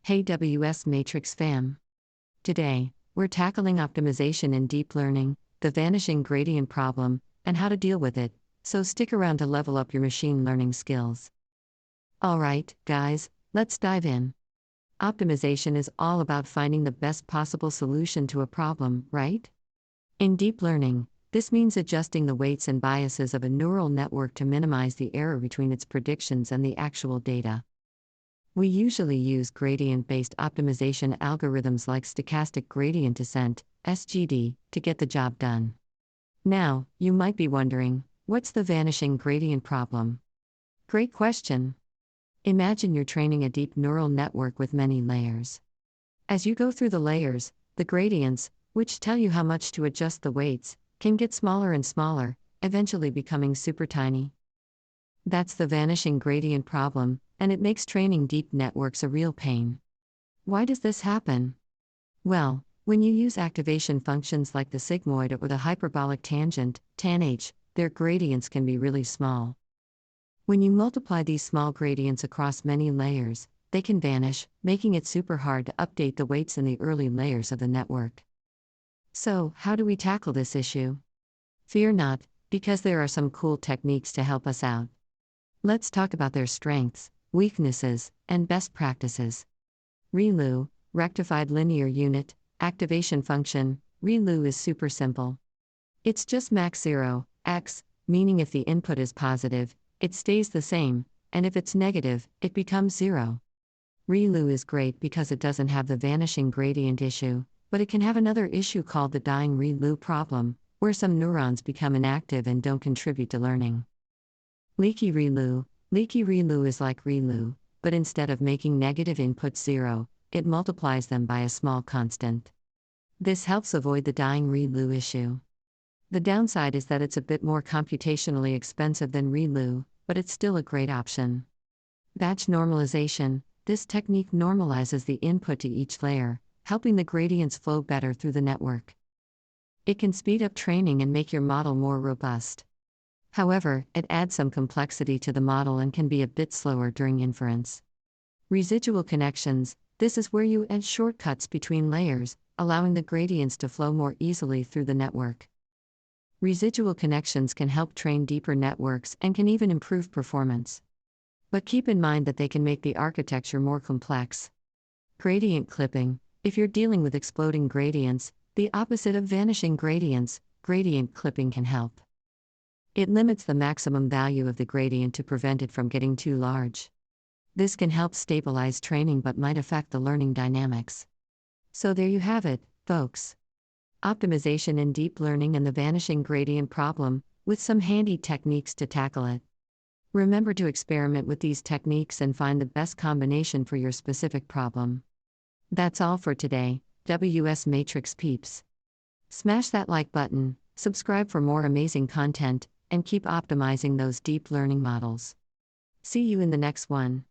Hey WS Matrix fam. Today, we're tackling optimization in deep learning, the vanishing gradient problem, and how to deal with it, so stick around to level up your machine learning skills. Alright, guys, let's dive in. Optimization is all about finding the best possible solution to a problem, right? In deep learning, this means adjusting the weights and biases of a neural network to minimize the error between its predictions and the actual data. We usually use gradient-based optimization algorithms like stochastic gradient descent, (SGD), to get the job done. Now, you might be wondering, what's the vanishing gradient problem? Great question. Imagine you're training a deep neural network with many layers. As you go through the layers, the gradients, which tell you how much to adjust the weights, can get smaller and smaller, eventually becoming super tiny. That's the vanishing gradient problem, and it makes training deep networks a real pain. Why does this happen? Well, when you use activation functions like the sigmoid or the hyperbolic tangent, tanh, their gradients can be really small. When you multiply these small gradients across many layers, they can vanish, making it super hard to update the weights in the early layers of the network. So, how do we tackle this issue? Fear not, because there are some cool techniques to help us out. Let's talk about their strengths, weaknesses, and best practices. ReLU, rectified linear unit, activation function. ReLU is super simple. It's just max 0, x, meaning if the input is positive, it stays the same, and if it's negative, it becomes 0. ReLU is great because it doesn't have the vanishing gradient issue, but it can have another issue called the dying ReLU problem, where some neurons become inactive and don't contribute to learning. Leaky ReLU. Leaky ReLU is like ReLU, but instead of making negative inputs 0, it multiplies them by a small constant. This helps avoid the dying ReLU issue. The downside is that it's a bit more computationally expensive than ReLU, but it's still a great option. Batch normalization. This technique normalizes the input to each layer, helping the gradients flow better through the network. It can speed up training and make your model more robust. However, it adds some complexity to the model and can be a bit slower during inference. Residual connections. This is where you add shortcuts between layers, allowing the gradients to flow more easily through the network. Residual connections can help train deeper networks and can even improve performance. But keep in mind that they can make the architecture more complex. Gradient clipping. If you're dealing with exploding gradients, the opposite of vanishing gradients, gradient clipping can help. It limits the maximum value of the gradient to prevent it from getting too large. This can help stabilize training but might affect the learning dynamics. So there you have it, folks. Optimization in deep learning and the vanishing gradient problem, with some handy techniques to tackle it. Remember to experiment with these techniques and find the best combination for your specific problem. That's all for today, WS Matrix peeps. Smash that like button, subscribe for more amazing content, and keep optimizing those deep learning models. See you in the next one.